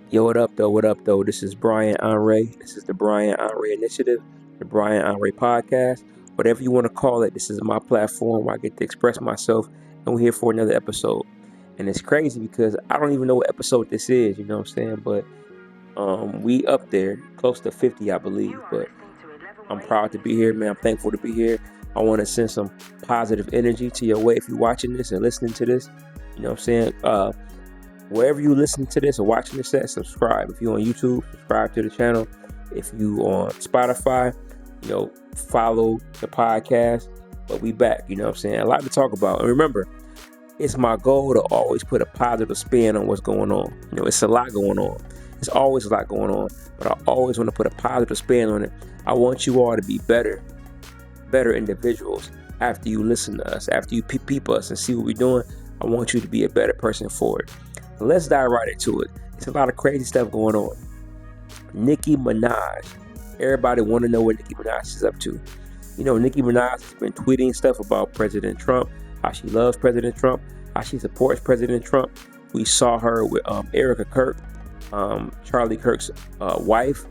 Yo, what up, though? What up, though? This is Brian Onrea. This is the Brian Onrea Initiative, the Brian Onrea Podcast. Whatever you want to call it, this is my platform where I get to express myself, and we're here for another episode. And it's crazy because I don't even know what episode this is, you know what I'm saying? But we up there, close to 50, I believe. But I'm proud to be here, man. I'm thankful to be here. I want to send some positive energy to your way if you're watching this and listening to this. You know what I'm saying? Wherever you listen to this or watching this at, subscribe. If you're on YouTube, subscribe to the channel. If you on Spotify, follow the podcast. But we back, you know what I'm saying? A lot to talk about. And remember, it's my goal to always put a positive spin on what's going on. It's a lot going on. It's always a lot going on. But I always want to put a positive spin on it. I want you all to be better individuals after you listen to us, after you peep us and see what we're doing. I want you to be a better person for it. Let's dive right into it. It's a lot of crazy stuff going on. Nicki Minaj. Everybody want to know what Nicki Minaj is up to. Nicki Minaj has been tweeting stuff about President Trump, how she loves President Trump, how she supports President Trump. We saw her with Erica Kirk, Charlie Kirk's wife,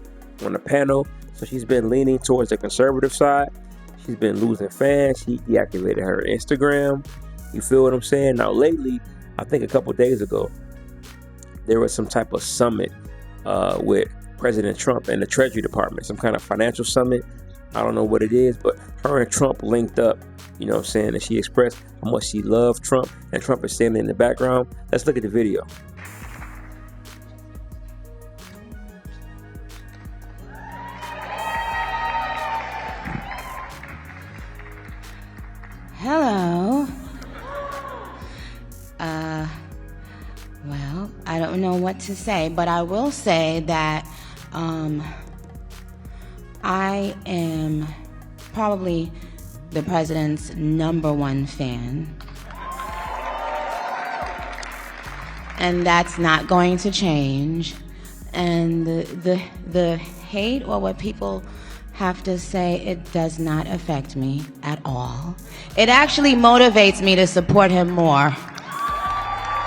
on the panel. So she's been leaning towards the conservative side. She's been losing fans. She deactivated her Instagram. You feel what I'm saying? Now lately, I think a couple days ago, there was some type of summit with President Trump and the Treasury Department, some kind of financial summit. I don't know what it is, but her and Trump linked up, you know what I'm saying? And she expressed how much she loved Trump, and Trump is standing in the background. Let's look at the video. Hello. Well, I don't know what to say, but I will say that I am probably the president's #1 fan. And that's not going to change. And the hate or what people have to say, it does not affect me at all. It actually motivates me to support him more.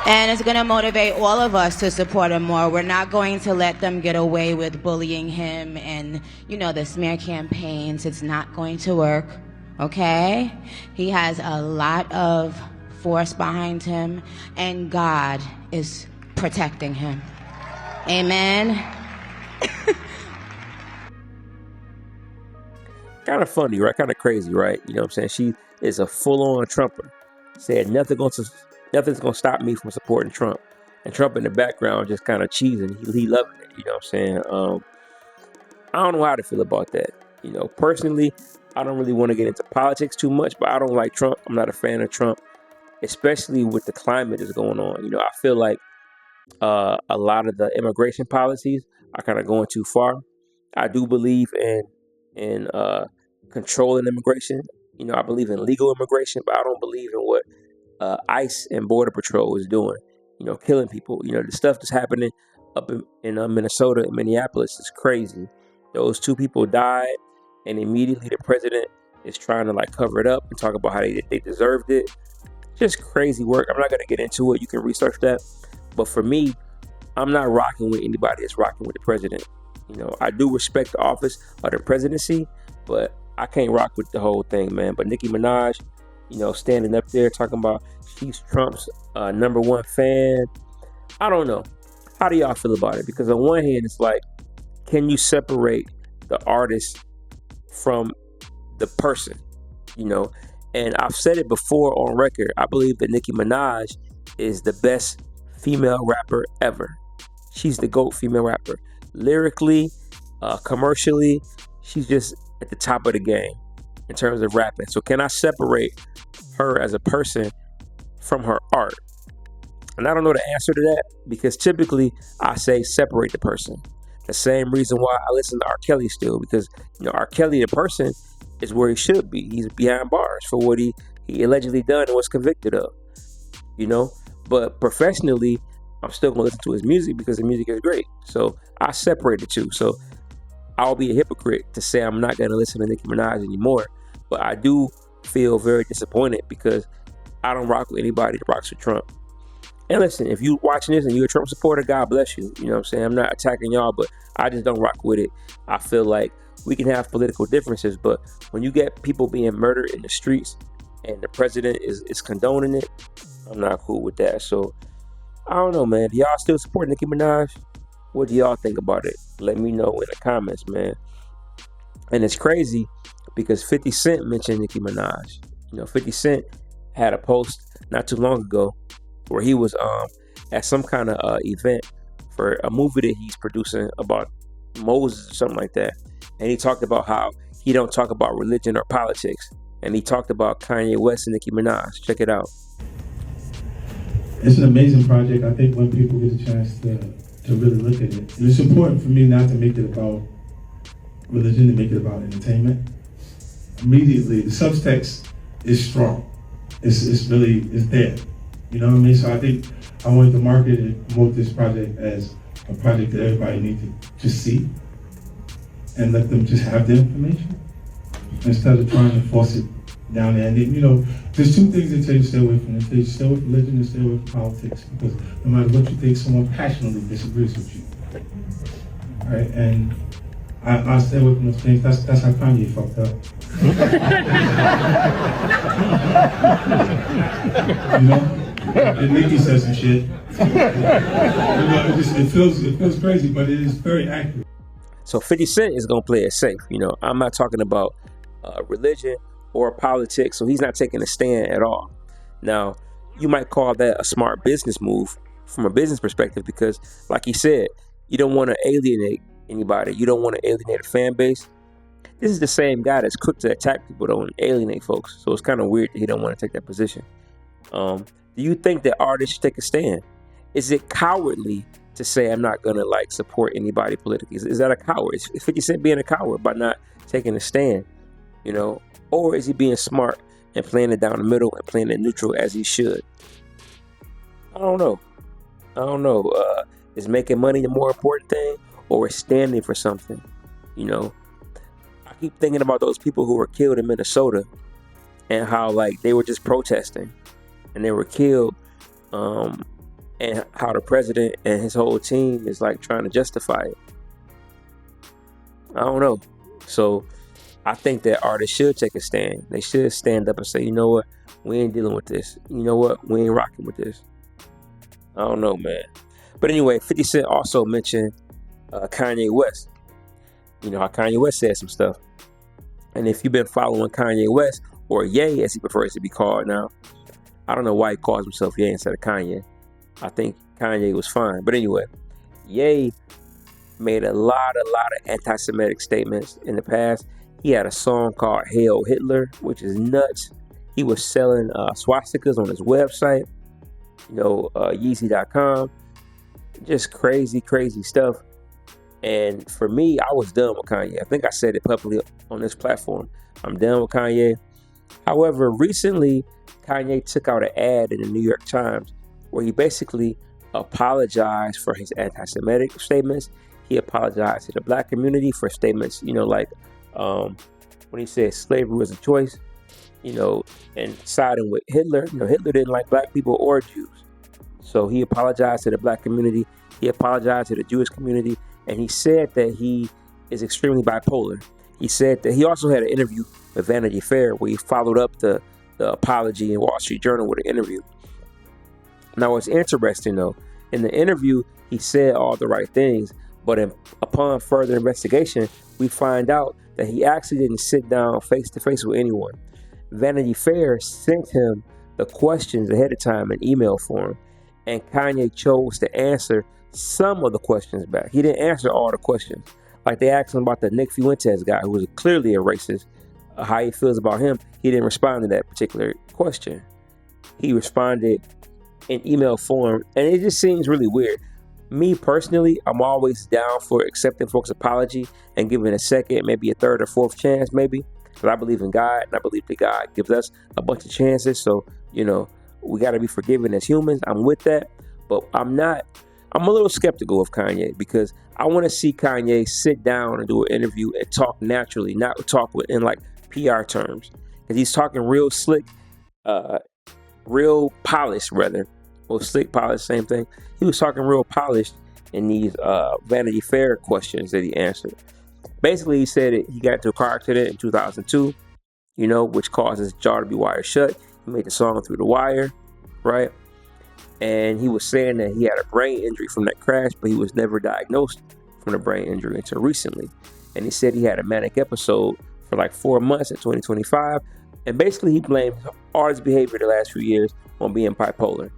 And it's going to motivate all of us to support him more. We're not going to let them get away with bullying him and, the smear campaigns. It's not going to work, okay? He has a lot of force behind him, and God is protecting him. Amen. Kind of funny, right? Kind of crazy, right? You know what I'm saying? She is a full-on Trumper. Said nothing's going to stop me from supporting Trump. And Trump in the background just kind of cheesing. He loving it, you know what I'm saying? I don't know how to feel about that. Personally, I don't really want to get into politics too much, but I don't like Trump. I'm not a fan of Trump, especially with the climate that's going on. I feel like a lot of the immigration policies are kind of going too far. I do believe in controlling immigration. I believe in legal immigration, but I don't believe in what ICE and Border Patrol is doing. Killing people. The stuff that's happening up in Minnesota and Minneapolis is crazy. Those 2 people died, and immediately the president is trying to cover it up and talk about how they deserved it. Just crazy work. I'm not going to get into it. You can research that. But for me, I'm not rocking with anybody that's rocking with the president. I do respect the office of the presidency, but I can't rock with the whole thing, man. But Nicki Minaj, standing up there talking about she's Trump's #1 fan. I don't know. How do y'all feel about it? Because on one hand, it's like, can you separate the artist from the person? And I've said it before on record. I believe that Nicki Minaj is the best female rapper ever. She's the GOAT female rapper. Lyrically, commercially, she's just at the top of the game in terms of rapping. So can I separate her as a person from her art? And I don't know the answer to that, because typically I say separate the person. The same reason why I listen to R. Kelly still, because R. Kelly, the person, is where he should be. He's behind bars for what he allegedly done and was convicted of. But professionally, I'm still gonna listen to his music because the music is great. So I separate the two. So I'll be a hypocrite to say I'm not gonna listen to Nicki Minaj anymore. But I do feel very disappointed because I don't rock with anybody that rocks with Trump. And listen, if you watching this and you're a Trump supporter, God bless you. You know what I'm saying? I'm not attacking y'all, but I just don't rock with it. I feel like we can have political differences, but when you get people being murdered in the streets and the president is condoning it, I'm not cool with that. So I don't know, man. Do y'all still support Nicki Minaj? What do y'all think about it? Let me know in the comments, man. And it's crazy because 50 Cent mentioned Nicki Minaj. 50 Cent had a post not too long ago where he was at some kind of event for a movie that he's producing about Moses or something like that. And he talked about how he don't talk about religion or politics. And he talked about Kanye West and Nicki Minaj. Check it out. It's an amazing project. I think when people get a chance to really look at it, and it's important for me not to make it about religion, to make it about entertainment. Immediately, the subtext is strong. It's there. You know what I mean? So I think I wanted to market and promote this project as a project that everybody needs to just see and let them just have the information instead of trying to force it down there. And then, there's two things that tell you to stay away from. They tell you to stay away from religion and stay away from politics, because no matter what you think, someone passionately disagrees with you. All right? And I stay away from those things. That's how Kanye fucked up. And Nicki said some shit. It feels crazy, but it is very accurate. So 50 Cent is gonna play it safe. I'm not talking about religion or politics, so he's not taking a stand at all. Now, you might call that a smart business move from a business perspective, because, like he said, you don't want to alienate anybody. You don't want to alienate a fan base. This is the same guy that's quick to attack people, though, and alienate folks. So it's kind of weird that he don't want to take that position. Do you think that artists should take a stand? Is it cowardly to say I'm not gonna support anybody politically? Is that a coward? Is 50 Cent being a coward by not taking a stand? Or is he being smart and playing it down the middle and playing it neutral as he should? I don't know. Is making money the more important thing, or is standing for something? I keep thinking about those people who were killed in Minnesota and how they were just protesting and they were killed, and how the president and his whole team is trying to justify it. I don't know. So I think that artists should take a stand. They should stand up and say, you know what, we ain't dealing with this. You know what, we ain't rocking with this. I don't know, man. But anyway, 50 Cent also mentioned Kanye West. How Kanye West said some stuff. And if you've been following Kanye West, or Ye as he prefers to be called now, I don't know why he calls himself Ye instead of Kanye. I think Kanye was fine. But anyway, Ye made a lot of anti-Semitic statements in the past. He had a song called Hail Hitler, which is nuts. He was selling swastikas on his website, Yeezy.com. Just crazy stuff. And for me, I was done with Kanye. I think I said it publicly on this platform. I'm done with Kanye. However, recently, Kanye took out an ad in the New York Times where he basically apologized for his anti-Semitic statements. He apologized to the black community for statements, when he said slavery was a choice, and siding with Hitler. Hitler didn't like black people or Jews. So he apologized to the black community. He apologized to the Jewish community. And he said that he is extremely bipolar. He said that he also had an interview with Vanity Fair where he followed up the apology in Wall Street Journal with an interview. Now, what's interesting, though, in the interview, he said all the right things, but upon further investigation, we find out that he actually didn't sit down face-to-face with anyone. Vanity Fair sent him the questions ahead of time in email form, and Kanye chose to answer some of the questions back. He didn't answer all the questions. They asked him about the Nick Fuentes guy, who was clearly a racist, how he feels about him. He didn't respond to that particular question. He responded in email form, and it just seems really weird. Me personally, I'm always down for accepting folks' apology and giving a second, maybe a third or fourth chance, maybe. Because I believe in God, and I believe that God gives us a bunch of chances. So, we got to be forgiving as humans. I'm with that. But I'm a little skeptical of Kanye, because I want to see Kanye sit down and do an interview and talk naturally, not talk in PR terms. Because he's talking real slick, real polished rather, Or slick, polished, same thing. He was talking real polished in these Vanity Fair questions that he answered. Basically, he said that he got into a car accident in 2002, which caused his jaw to be wired shut. He made the song Through the Wire, right? And he was saying that he had a brain injury from that crash, but he was never diagnosed from the brain injury until recently. And he said he had a manic episode for like 4 months in 2025. And basically, he blamed all his behavior the last few years on being bipolar.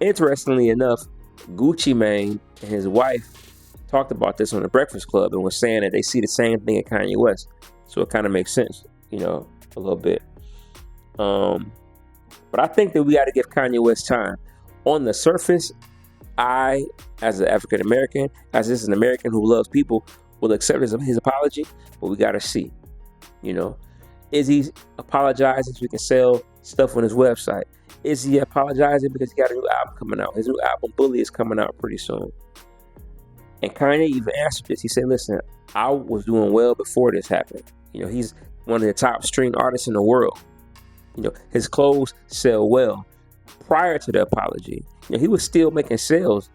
Interestingly enough, Gucci Mane and his wife talked about this on the Breakfast Club and was saying that they see the same thing in Kanye West. So it kind of makes sense, a little bit. But I think that we got to give Kanye West time. On the surface, I, as an African American, as just an American who loves people, will accept his apology, but we got to see, Is he apologizing so he can sell stuff on his website? Is he apologizing because he got a new album coming out? His new album, Bully, is coming out pretty soon. And Kanye even answered this. He said, listen, I was doing well before this happened. He's one of the top string artists in the world. His clothes sell well prior to the apology. He was still making sales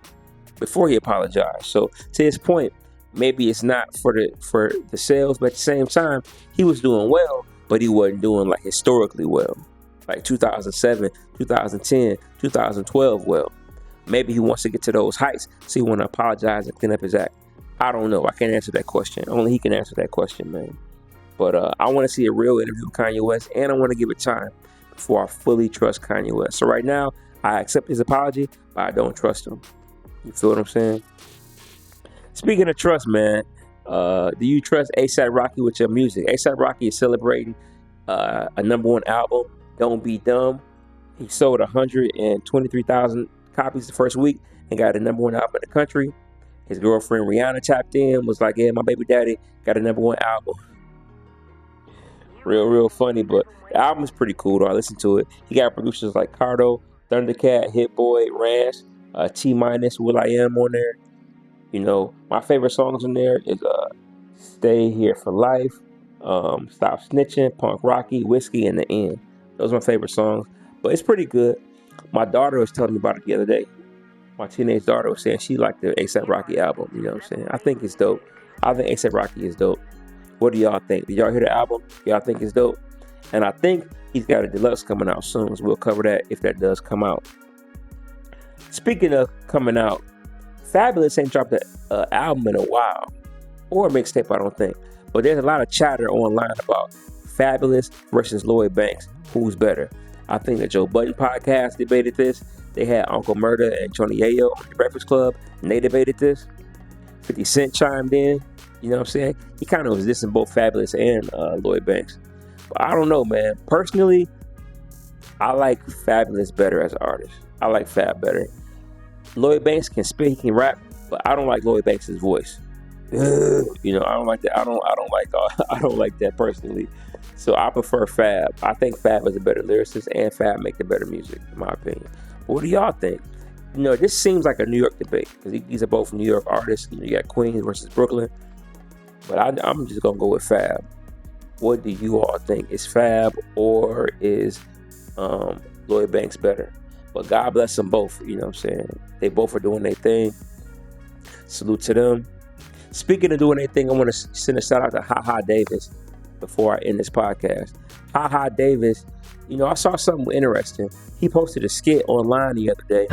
before he apologized. So to his point, maybe it's not for the sales, but at the same time, he was doing well, but he wasn't doing like historically well. Like 2007, 2010, 2012 well. Maybe he wants to get to those heights, so he want to apologize and clean up his act. I don't know. I can't answer that question. Only he can answer that question, man. But I want to see a real interview with Kanye West, and I want to give it time before I fully trust Kanye West. So right now, I accept his apology, but I don't trust him. You feel what I'm saying? Speaking of trust, man, do you trust A$AP Rocky with your music? A$AP Rocky is celebrating a #1 album, Don't Be Dumb. He sold 123,000 copies the first week and got a #1 album in the country. His girlfriend Rihanna tapped in, was like, yeah, my baby daddy got a #1 album. Real funny, but the album is pretty cool though. I listened to it. He got producers like Cardo, Thundercat, Hit Boy, Ranch, T-, Will.i.am on there. My favorite songs in there is Stay Here for Life, Stop Snitching, Punk Rocky, Whiskey, and The End. Those are my favorite songs, but it's pretty good. My daughter was telling me about it the other day. My teenage daughter was saying she liked the A$AP Rocky album. You know what I'm saying? I think it's dope. I think A$AP Rocky is dope. What do y'all think? Did y'all hear the album? Y'all think it's dope? And I think he's got a deluxe coming out soon, so we'll cover that if that does come out. Speaking of coming out, Fabulous ain't dropped an album in a while, or a mixtape, I don't think. But there's a lot of chatter online about Fabulous versus Lloyd Banks. Who's better? I think the Joe Budden podcast debated this. They had Uncle Murda and Tony Yayo on the Breakfast Club, and they debated this. 50 Cent chimed in. You know what I'm saying? He kind of was dissing both Fabulous and Lloyd Banks. But I don't know, man. Personally, I like Fabulous better as an artist. I like Fab better. Lloyd Banks can spit, he can rap, but I don't like Lloyd Banks' voice. I don't like that. I don't like that personally. So I prefer Fab. I think Fab is a better lyricist, and Fab make the better music, in my opinion. But what do y'all think? This seems like a New York debate because these are both New York artists. You got Queens versus Brooklyn. But I'm just going to go with Fab. What do you all think? Is Fab or is Lloyd Banks better? But God bless them both. You know what I'm saying? They both are doing their thing. Salute to them. Speaking of doing their thing, I want to send a shout out to HaHa Davis before I end this podcast. HaHa Davis, I saw something interesting. He posted a skit online the other day.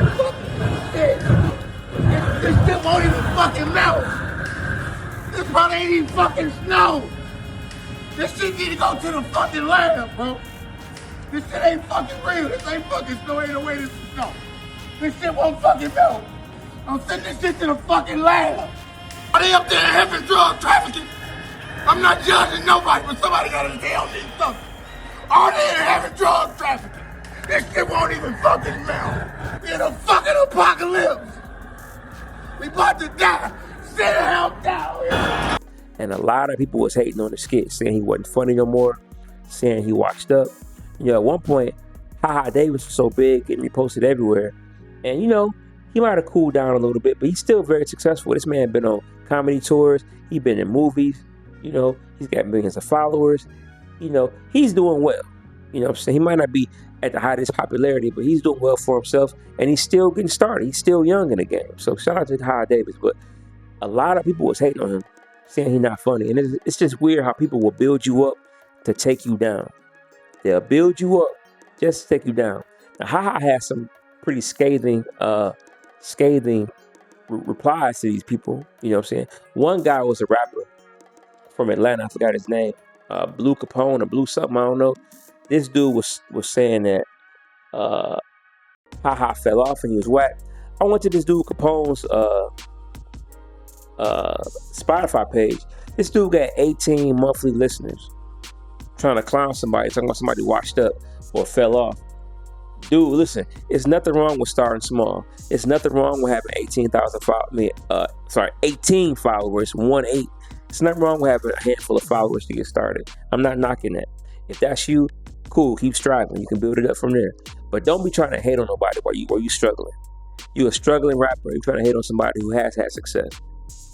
This shit won't even fucking melt. This probably ain't even fucking snow. This shit need to go to the fucking lab, bro. This shit ain't fucking real. This ain't fucking snow. Ain't no way this is snow. This shit won't fucking melt. I'm sending this shit to the fucking lab. Are they up there having drug trafficking? I'm not judging nobody, but somebody gotta tell me something. Are they having drug trafficking? This shit won't even fucking melt. We in a fucking apocalypse. We about to die. Sit the hell down. And a lot of people was hating on the skit, saying he wasn't funny no more, saying he washed up. At one point, HaHa Davis was so big, getting reposted everywhere. And, he might have cooled down a little bit, but he's still very successful. This man been on comedy tours. He's been in movies. He's got millions of followers. He's doing well. You know what I'm saying? He might not be at the highest popularity, but he's doing well for himself, and he's still getting started. He's still young in the game. So shout out to High Davis. But a lot of people was hating on him, saying he's not funny. And it's just weird how people will build you up to take you down. They'll build you up just to take you down. Now, Haha has some pretty scathing replies to these people. You know what I'm saying? One guy was a rapper from Atlanta. I forgot his name. Blue Capone or Blue something, I don't know. This dude was saying that Haha fell off and he was whack. I went to this dude Capone's Spotify page. This dude got 18 monthly listeners. Trying to clown somebody, talking about somebody washed up or fell off. Dude, listen, it's nothing wrong with starting small. It's nothing wrong with having 18 followers, 1-8. It's nothing wrong with having a handful of followers to get started. I'm not knocking that. If that's you, cool, keep striving. You can build it up from there. But don't be trying to hate on nobody while you struggling. You a struggling rapper. You're trying to hate on somebody who has had success.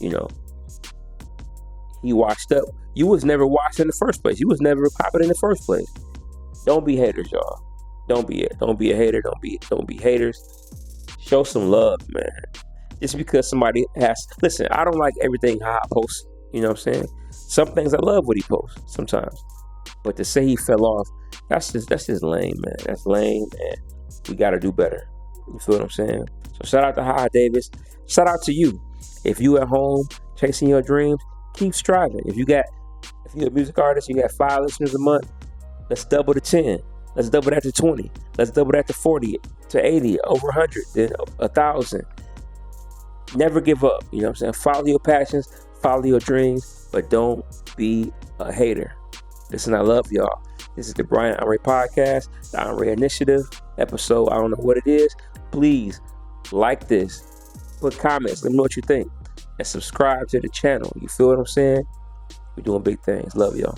You know, he washed up. You was never washed in the first place. You was never popping in the first place. Don't be haters, y'all. Don't be it. Don't be a hater. Don't be haters. Show some love, man. Just because somebody has, listen, I don't like everything Haha posts. You know what I'm saying? Some things I love what he posts sometimes. But to say he fell off, that's just lame, man. That's lame, and we gotta do better. You feel what I'm saying? So shout out to Haha Davis. Shout out to you. If you at home chasing your dreams, keep striving. If you're a music artist, you got 5 listeners a month, let's double to 10. Let's double that to 20. Let's double that to 40, to 80, over 100, then 1,000. Never give up. You know what I'm saying? Follow your passions, follow your dreams, but don't be a hater. Listen, I love y'all. This is the Brian Onrea Podcast, the Onrea Initiative episode. I don't know what it is. Please like this, put comments, let me know what you think, and subscribe to the channel. You feel what I'm saying? We're doing big things. Love y'all.